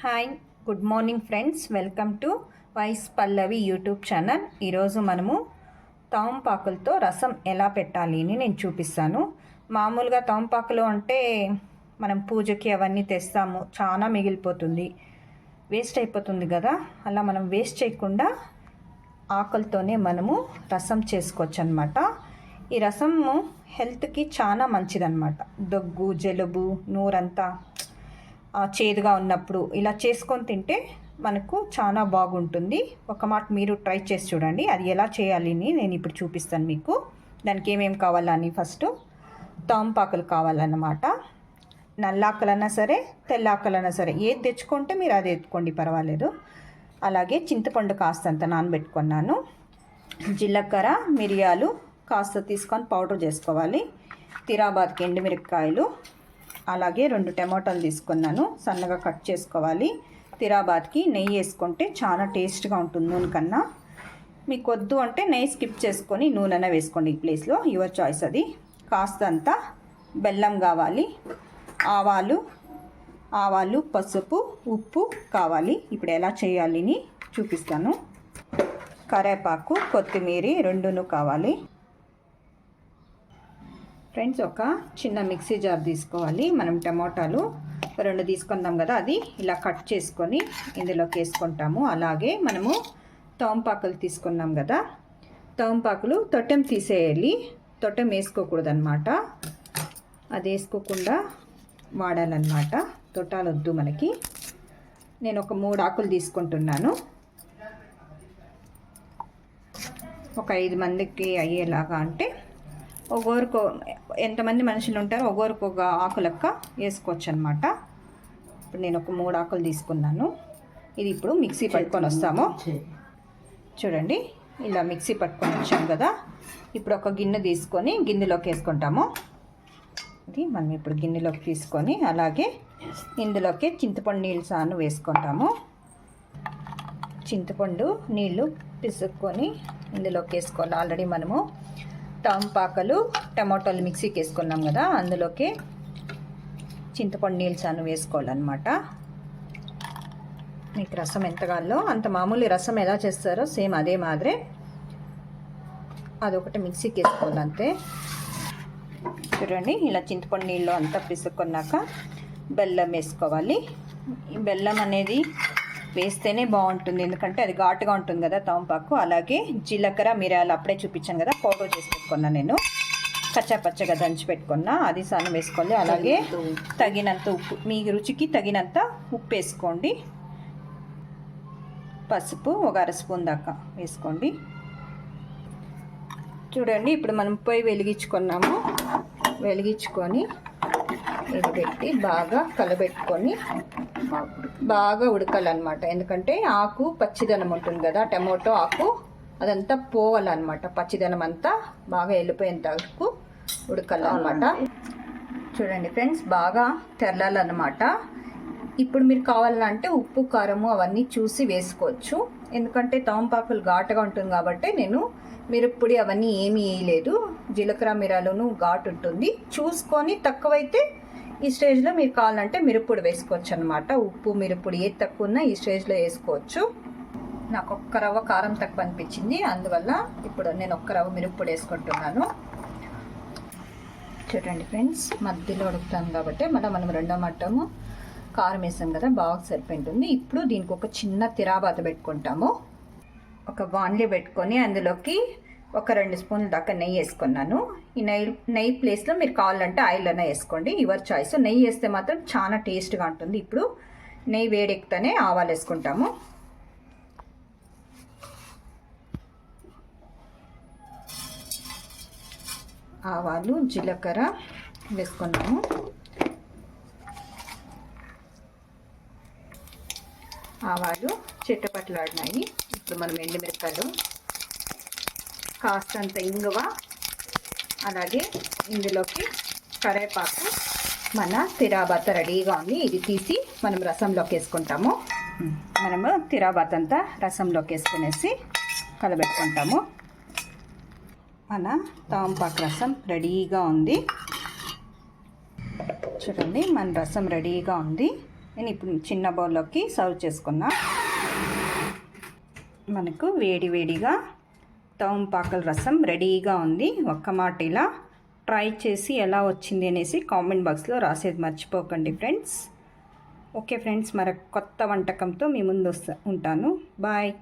Hi, good morning friends. Welcome to వైస్ Pallavi YouTube channel. ఈరోజు మనము తాంపాకులతో రసం ఎలా పెట్టాలి అని నేను చూపిస్తాను. మామూలుగా తాంపాకులు అంటే మనం పూజకి అవన్నీ తెస్తాము, చాలా మిగిలిపోతుంది, వేస్ట్ అయిపోతుంది కదా. అలా మనం వేస్ట్ చేయకుండా ఆకులతోనే మనము రసం చేసుకోవచ్చు అనమాట. ఈ రసము హెల్త్కి చాలా మంచిదన్నమాట. దగ్గు, జలుబు, నోరంతా చేదుగా ఉన్నప్పుడు ఇలా చేసుకొని తింటే మనకు చాలా బాగుంటుంది. ఒక మాట మీరు ట్రై చేసి చూడండి. అది ఎలా చేయాలి అని నేను ఇప్పుడు చూపిస్తాను మీకు. దానికి ఏమేమి కావాలని, ఫస్ట్ తాంపాకులు కావాలన్నమాట. నల్లాకులైనా సరే, తెల్లాకులైనా సరే, ఏది తెచ్చుకుంటే మీరు అది ఎత్తుకోండి, పర్వాలేదు. అలాగే చింతపండు కాస్తంత నానబెట్టుకున్నాను. జీలకర్ర, మిరియాలు కాస్త తీసుకొని పౌడర్ చేసుకోవాలి. తిరాబాద్కి ఎండుమిరపకాయలు, అలాగే 2 టమాటాలు తీసుకున్నాను, సన్నగా కట్ చేసుకోవాలి. తిరాబాద్కి నెయ్యి వేసుకుంటే చాలా టేస్ట్గా ఉంటుంది నూనె కన్నా. మీకు వద్దు అంటే నెయ్యి స్కిప్ చేసుకొని నూనె వేసుకోండి ఈ ప్లేస్లో, యువర్ చాయిస్ అది. కాస్తంత బెల్లం కావాలి, ఆవాలు, పసుపు, ఉప్పు కావాలి. ఇప్పుడు ఎలా చేయాలి అని చూపిస్తాను. కరివేపాకు, కొత్తిమీర 2 కావాలి. ఫ్రెండ్స్, ఒక చిన్న మిక్సీ జార్ తీసుకోవాలి. మనం టమాటాలు 2 తీసుకుందాం కదా, అది ఇలా కట్ చేసుకొని ఇందులోకి వేసుకుంటాము. అలాగే మనము తాంపాకులు తీసుకున్నాం కదా, తాంపాకులు తొట్టెం తీసేయాలి. తొట్టెం వేసుకోకూడదు అనమాట, అది వేసుకోకుండా వాడాలన్నమాట. తొట్టాలు వద్దు మనకి. నేను ఒక 3 ఆకులు తీసుకుంటున్నాను, ఒక 5 మందికి అయ్యేలాగా. అంటే ఒక్కొక్కరికి ఎంతమంది మనుషులు ఉంటారో ఒక్కొక్కరికి ఒక ఆకు లెక్క వేసుకోవచ్చు అనమాట. ఇప్పుడు నేను ఒక 3 ఆకులు తీసుకున్నాను. ఇది ఇప్పుడు మిక్సీ పట్టుకొని వస్తాము. చూడండి, ఇలా మిక్సీ పట్టుకొని వచ్చాము కదా. ఇప్పుడు ఒక గిన్నె తీసుకొని గిన్నెలోకి వేసుకుంటాము. ఇది మనం ఇప్పుడు గిన్నెలోకి తీసుకొని, అలాగే ఇందులోకి చింతపండు నీళ్ళు సాను వేసుకుంటాము. చింతపండు నీళ్ళు పిసుక్కొని ఇందులోకి వేసుకోవాలి. ఆల్రెడీ మనము తాంపాకులు, టమాటాలు మిక్సీకి వేసుకున్నాం కదా, అందులోకి చింతపండు నీళ్ళు సాను వేసుకోవాలన్నమాట. మీకు రసం ఎంత కావాలో అంత, మామూలు రసం ఎలా చేస్తారో సేమ్ అదే మాదిరే అదొకటి మిక్సీకి వేసుకోవాలి అంతే. చూడండి, ఇలా చింతపండు నీళ్ళు అంతా పిసుక్కున్నాక బెల్లం వేసుకోవాలి. ఈ బెల్లం అనేది వేస్తేనే బాగుంటుంది, ఎందుకంటే అది ఘాటుగా ఉంటుంది కదా తాంపాకు. అలాగే జీలకర్ర, మిరియాలు అప్పుడే చూపించాను కదా, పౌడర్ చేసి పెట్టుకున్నా నేను, కచ్చాపచ్చగా దంచి పెట్టుకున్నా, అది సన్న వేసుకోవాలి. అలాగే తగినంత ఉప్పు, మీ రుచికి తగినంత ఉప్పు వేసుకోండి. పసుపు ఒక 1/2 స్పూన్ దాకా వేసుకోండి. చూడండి, ఇప్పుడు మనం పొయ్యి వెలిగించుకొని ఇది పెట్టి బాగా కలబెట్టుకొని బాగా ఉడకాలన్నమాట. ఎందుకంటే ఆకు పచ్చిదనం ఉంటుంది కదా, టమాటో ఆకు అదంతా పోవాలన్నమాట. పచ్చిదనం అంతా బాగా వెళ్ళిపోయేంత వరకు ఉడకాలన్నమాట. చూడండి ఫ్రెండ్స్, బాగా తెరలాలన్నమాట. ఇప్పుడు మీరు కావాలంటే ఉప్పు, కారము అవన్నీ చూసి వేసుకోవచ్చు. ఎందుకంటే తాంపాకులు ఘాటుగా ఉంటుంది కాబట్టి నేను మిరప్పొడి అవన్నీ ఏమీ వేయలేదు. జీలకర్ర, మిరియాలను ఘాటు ఉంటుంది, చూసుకొని తక్కువైతే ఈ స్టేజ్లో మీరు కావాలంటే మిరప్పొడి వేసుకోవచ్చు అనమాట. ఉప్పు, మిరప్పొడి ఏది తక్కువ ఉన్నా ఈ స్టేజ్లో వేసుకోవచ్చు. నాకు ఒక్క రవ్వ కారం తక్కువ అనిపించింది, అందువల్ల ఇప్పుడు నేను ఒక్క రవ్వ మిరప్పొడి వేసుకుంటున్నాను. చూడండి ఫ్రెండ్స్, మధ్యలో ఉడుకుతాను కాబట్టి మనం రెండో మట్టము కారం వేసాం కదా, బాగా సరిపోయింటుంది. ఇప్పుడు దీనికి ఒక చిన్న తిరాబాత పెట్టుకుంటాము. ఒక బాండ్లీ పెట్టుకొని అందులోకి ఒక 2 స్పూన్ల దాకా నెయ్యి వేసుకున్నాను. ఈ నెయ్యి ప్లేస్లో మీరు కావాలంటే ఆయిల్ అయినా వేసుకోండి, యువర్ చాయిస్. నెయ్యి వేస్తే మాత్రం చాలా టేస్ట్గా ఉంటుంది. ఇప్పుడు నెయ్యి వేడెక్కుతానే ఆవాలు వేసుకుంటాము. ఆవాలు, జీలకర్ర వేసుకున్నాము. ఆవాలు చిట్టపట్లాడినాయి. ఇప్పుడు మనం ఎండుమిరపకాయలు, కాస్తంత ఇంగువ, అలాగే ఇందులోకి కరివేపాకు. మన తిరాబాత రెడీగా ఉంది. ఇది తీసి మనం రసంలోకి వేసుకుంటాము. మనము తిరాబాత అంతా రసంలోకి వేసుకునేసి కలబెట్టుకుంటాము. మన తాంపాకు రసం రెడీగా ఉంది. చూడండి, మన రసం రెడీగా ఉంది. నేను ఇప్పుడు చిన్న బౌల్లోకి సర్వ్ చేసుకున్నా. మనకు వేడి వేడిగా తాంపాకుల రసం రెడీగా ఉంది. ఒక్క మాట ఇలా ట్రై చేసి ఎలా వచ్చింది అనేసి కామెంట్ బాక్స్లో రాసేది మర్చిపోకండి ఫ్రెండ్స్. ఓకే ఫ్రెండ్స్, మరొక కొత్త వంటకంతో మీ ముందు ఉంటాను. బాయ్.